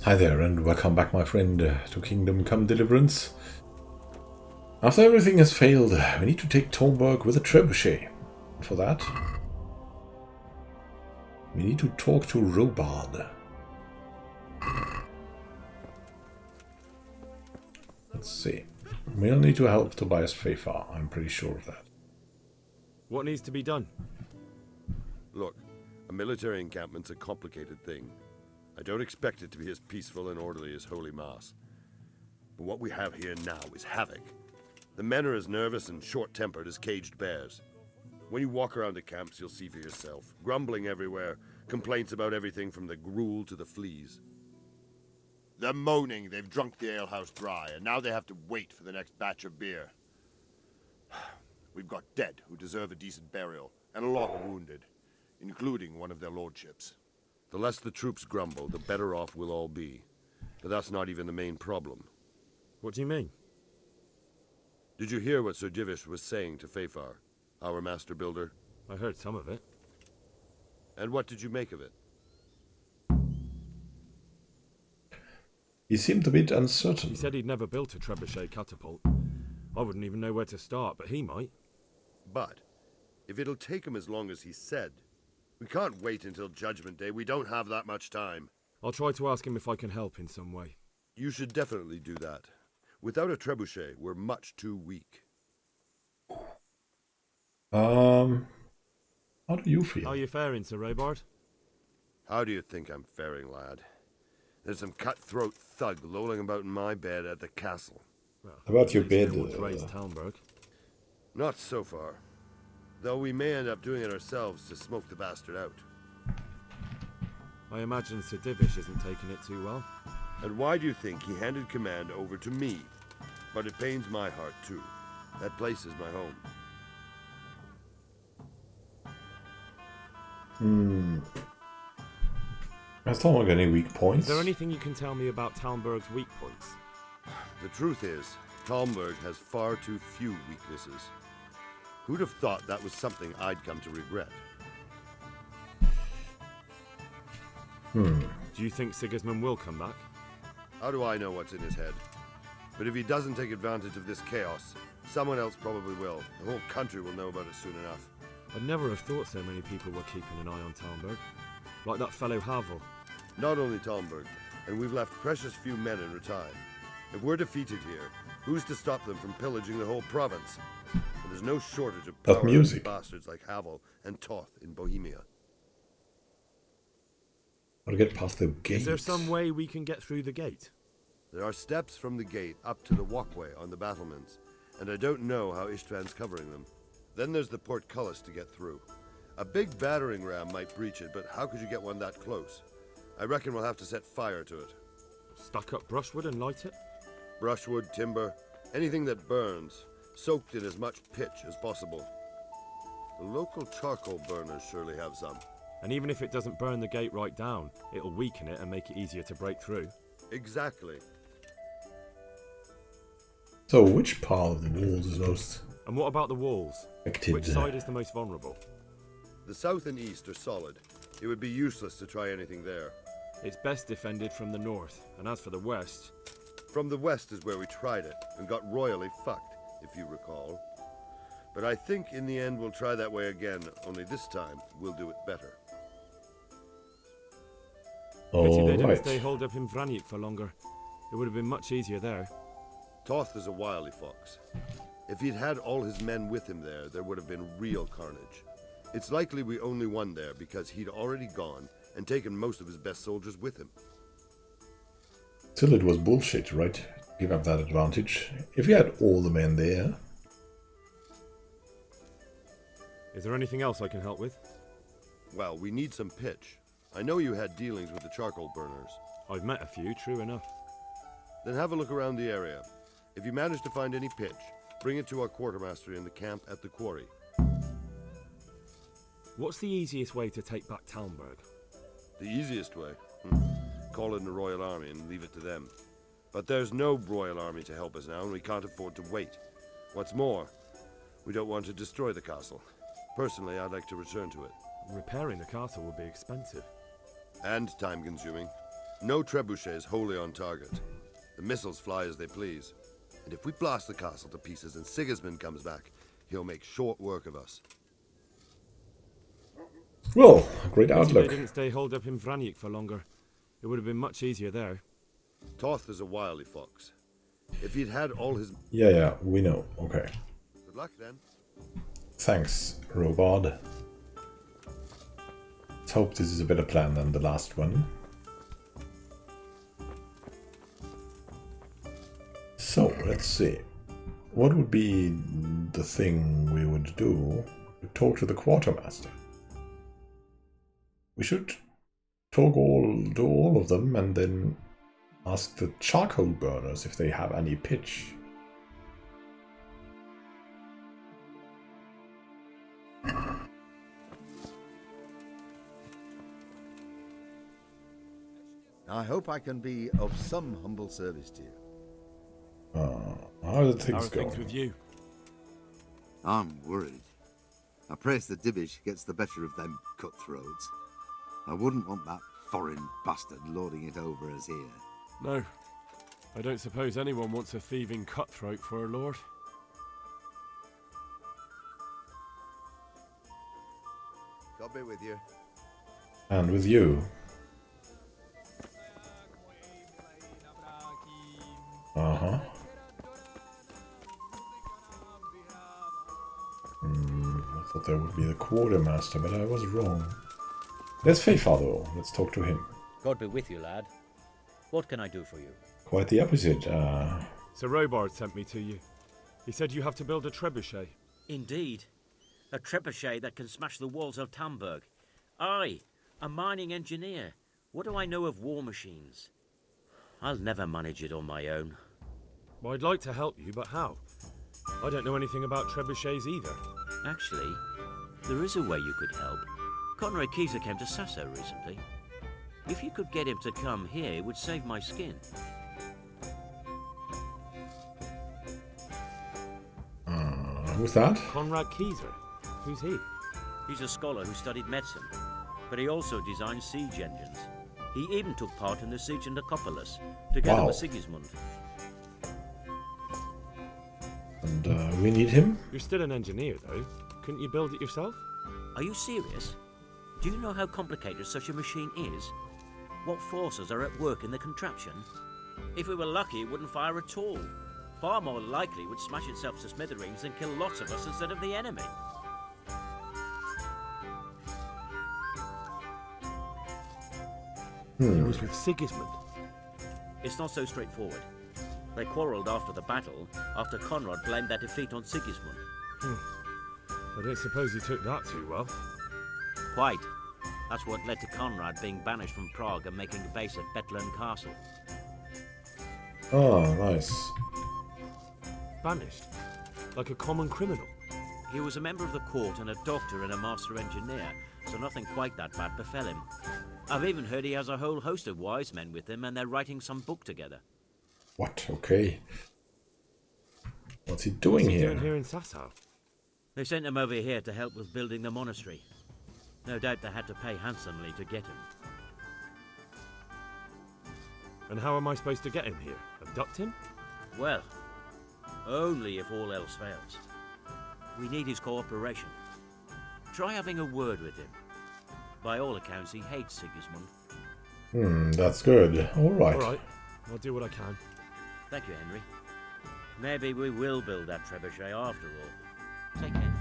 Hi there, and welcome back, my friend, to Kingdom Come Deliverance. After everything has failed, we need to take Talmberg with a trebuchet. For that, we need to talk to Robard. Let's see. We'll need to help Tobias Feyfar, I'm pretty sure of that. What needs to be done? Look, a military encampment's a complicated thing. I don't expect it to be as peaceful and orderly as Holy Mass. But what we have here now is havoc. The men are as nervous and short-tempered as caged bears. When you walk around the camps, you'll see for yourself. Grumbling everywhere, complaints about everything from the gruel to the fleas. They're moaning they've drunk the alehouse dry, and now they have to wait for the next batch of beer. We've got dead who deserve a decent burial, and a lot wounded, including one of their lordships. The less the troops grumble, the better off we'll all be. But that's not even the main problem. What do you mean? Did you hear what Sir Divish was saying to Feyfar, our master builder? I heard some of it. And what did you make of it? He seemed a bit uncertain. He said he'd never built a trebuchet catapult. I wouldn't even know where to start, but he might. But, if it'll take him as long as he said, we can't wait until Judgment Day. We don't have that much time. I'll try to ask him if I can help in some way. You should definitely do that. Without a trebuchet, we're much too weak. How do you feel? How are you faring, Sir Robard? How do you think I'm faring, lad? There's some cutthroat thug lolling about in my bed at the castle. Well, About your bed, to raise Talmberg. Not so far. Though we may end up doing it ourselves to smoke the bastard out. I imagine Sir Divish isn't taking it too well. And why do you think he handed command over to me? But it pains my heart too. That place is my home. Has Talmberg any weak points? Is there anything you can tell me about Talmberg's weak points? The truth is, Talmberg has far too few weaknesses. Who'd have thought that was something I'd come to regret? Do you think Sigismund will come back? How do I know what's in his head? But if he doesn't take advantage of this chaos, someone else probably will. The whole country will know about it soon enough. I'd never have thought so many people were keeping an eye on Talmberg. Like that fellow Havel. Not only Talmberg, and we've left precious few men in Ratai. If we're defeated here, who's to stop them from pillaging the whole province? And there's no shortage of power bastards like Havel and Toth in Bohemia. I'll get past the gate. Is there some way we can get through the gate? There are steps from the gate up to the walkway on the battlements, and I don't know how Ishtvan's covering them. Then there's the portcullis to get through. A big battering ram might breach it, but how could you get one that close? I reckon we'll have to set fire to it. Stuck up brushwood and light it? Brushwood, timber, anything that burns, soaked in as much pitch as possible. The local charcoal burners surely have some. And even if it doesn't burn the gate right down, it'll weaken it and make it easier to break through. Exactly. So, which part of the walls is most And what about the walls? affected? Which side is the most vulnerable? The south and east are solid. It would be useless to try anything there. It's best defended from the north, and as for the west... From the west is where we tried it, and got royally fucked, if you recall. But I think in the end we'll try that way again, only this time we'll do it better. Pity they didn't Alright. stay holed up in Vranic for longer. It would have been much easier there. Toth is a wily fox. If he'd had all his men with him there would have been real carnage. It's likely we only won there because he'd already gone and taken most of his best soldiers with him. Still, it was bullshit, right? Give up that advantage. If you had all the men there... Is there anything else I can help with? Well, we need some pitch. I know you had dealings with the charcoal burners. I've met a few, true enough. Then have a look around the area. If you manage to find any pitch, bring it to our quartermaster in the camp at the quarry. What's the easiest way to take back Talmberg? The easiest way? Call in the Royal Army and leave it to them. But there's no Royal Army to help us now, and we can't afford to wait. What's more, we don't want to destroy the castle. Personally, I'd like to return to it. Repairing the castle would be expensive. And time-consuming. No trebuchet is wholly on target. The missiles fly as they please. And if we blast the castle to pieces and Sigismund comes back, he'll make short work of us. Well, great Pity outlook. they didn't stay holed up in Vranic for longer. It would have been much easier there. Toth is a wily fox. If he'd had all his... Yeah, we know. Okay. Good luck, then. Thanks, Robard. Let's hope this is a better plan than the last one. So, let's see. What would be the thing we would do? Talk to the quartermaster. We should to all of them and then ask the charcoal burners if they have any pitch. I hope I can be of some humble service to you. How are the How are things things going? with you? I'm worried. I praise the Divish gets the better of them cutthroats. I wouldn't want that foreign bastard lording it over us here. No. I don't suppose anyone wants a thieving cutthroat for a lord. God be with you. And with you. Uh-huh. I thought that would be the quartermaster, but I was wrong. There's Feyfar though. Let's talk to him. God be with you, lad. What can I do for you? Quite the opposite. Sir Robard sent me to you. He said you have to build a trebuchet. Indeed. A trebuchet that can smash the walls of Tamburg. I, a mining engineer. What do I know of war machines? I'll never manage it on my own. Well, I'd like to help you, but how? I don't know anything about trebuchets either. Actually, there is a way you could help. Conrad Kyeser came to Sasso recently. If you could get him to come here, it would save my skin. Who's that? Conrad Kyeser? Who's he? He's a scholar who studied medicine, but he also designed siege engines. He even took part in the siege in Nicopolis, together Wow. with Sigismund. And we need him? You're still an engineer, though. Couldn't you build it yourself? Are you serious? Do you know how complicated such a machine is? What forces are at work in the contraption? If we were lucky, it wouldn't fire at all. Far more likely it would smash itself to smithereens and kill lots of us instead of the enemy. He was with Sigismund. It's not so straightforward. They quarrelled after the battle, after Conrad blamed their defeat on Sigismund. I don't suppose he took that too well. Quite. That's what led to Conrad being banished from Prague and making a base at Bethlehem Castle. Oh, nice. Banished? Like a common criminal? He was a member of the court and a doctor and a master engineer, so nothing quite that bad befell him. I've even heard he has a whole host of wise men with him and they're writing some book together. What? Okay. What's he doing What's he here? doing here in Sasau? They sent him over here to help with building the monastery. No doubt they had to pay handsomely to get him. And how am I supposed to get him here? Abduct him? Well, only if all else fails. We need his cooperation. Try having a word with him. By all accounts, he hates Sigismund. That's good. Alright. Alright, I'll do what I can. Thank you, Henry. Maybe we will build that trebuchet after all. Take care.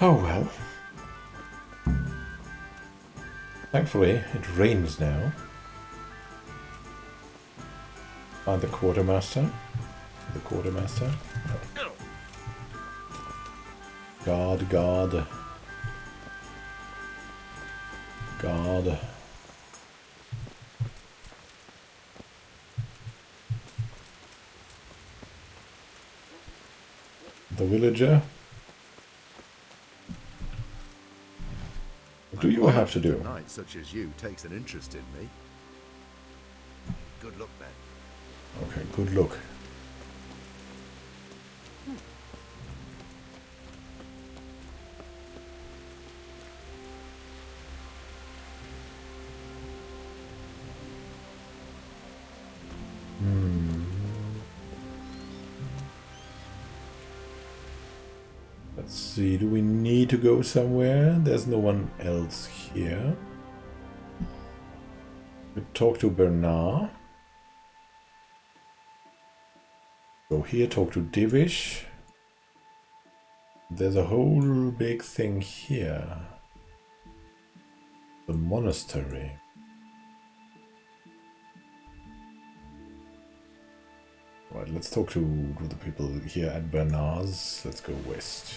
Oh well. Thankfully, it rains now. Find the quartermaster. The quartermaster. No. God, God. God. The villager. What do you have to do? A knight such as you takes an interest in me. Good luck then. Okay, good luck. Let's see, do we need to go somewhere? There's no one else here. We talk to Bernard. Go here, talk to Divish. There's a whole big thing here. The monastery. Right, let's talk to the people here at Bernard's. Let's go west.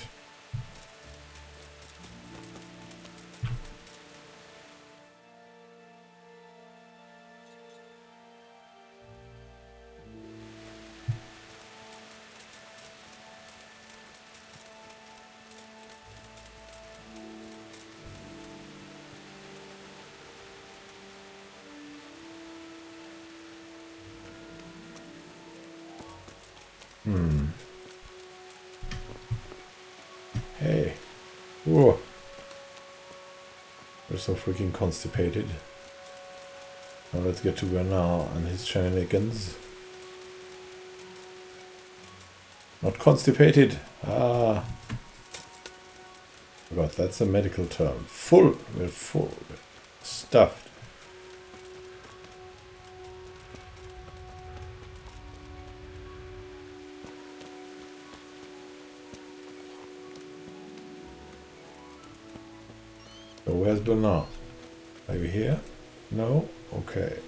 Hey. Whoa. We're so freaking constipated. Now let's get to Bernard and his shenanigans. Not constipated. Ah. Forgot, that's a medical term. Full. We're full. We're stuffed. So where's Bernard? Are you here? No? Okay.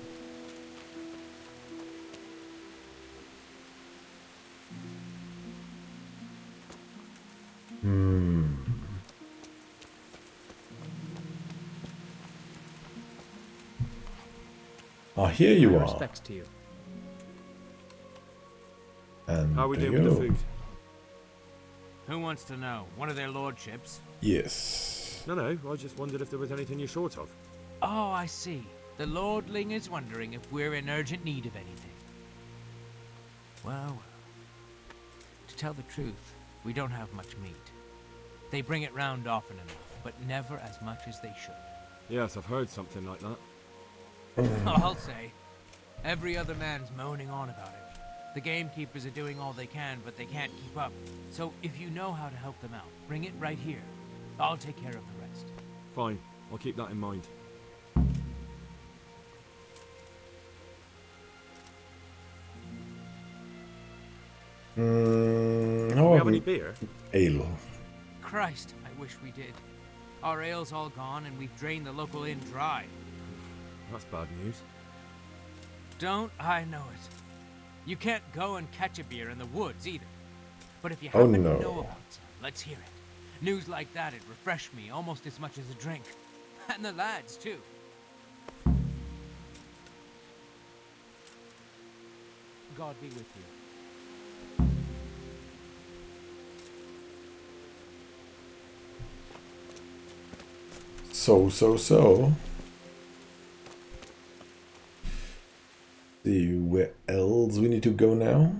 Ah, here you My are. respects to you. And How are we there doing you with the go. food? Who wants to know? One of their lordships? Yes. No, I just wondered if there was anything you're short of. Oh, I see. The lordling is wondering if we're in urgent need of anything. Well, to tell the truth, we don't have much meat. They bring it round often enough, but never as much as they should. Yes, I've heard something like that. I'll say. Every other man's moaning on about it. The gamekeepers are doing all they can, but they can't keep up. So if you know how to help them out, bring it right here. I'll take care of the rest. Fine, I'll keep that in mind. How Do we have about any beer? ale? Christ, I wish we did. Our ale's all gone, and we've drained the local inn dry. That's bad news. Don't I know it? You can't go and catch a beer in the woods either. But if you Oh, happen no. to know about some, let's hear it. News like that'd refresh me almost as much as a drink. And the lads, too. God be with you. So. See where else we need to go now?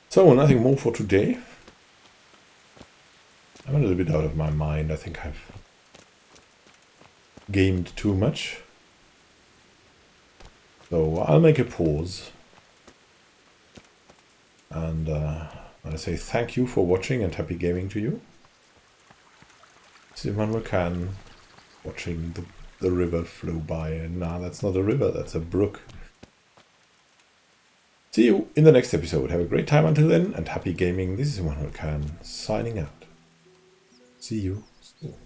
So, nothing more for today. I'm a little bit out of my mind. I think I've gamed too much. So, I'll make a pause. And I say thank you for watching and happy gaming to you. This is Immanuel watching the river flow by. Nah, that's not a river, that's a brook. See you in the next episode. Have a great time until then, and happy gaming. This is Immanuel signing out. See you soon.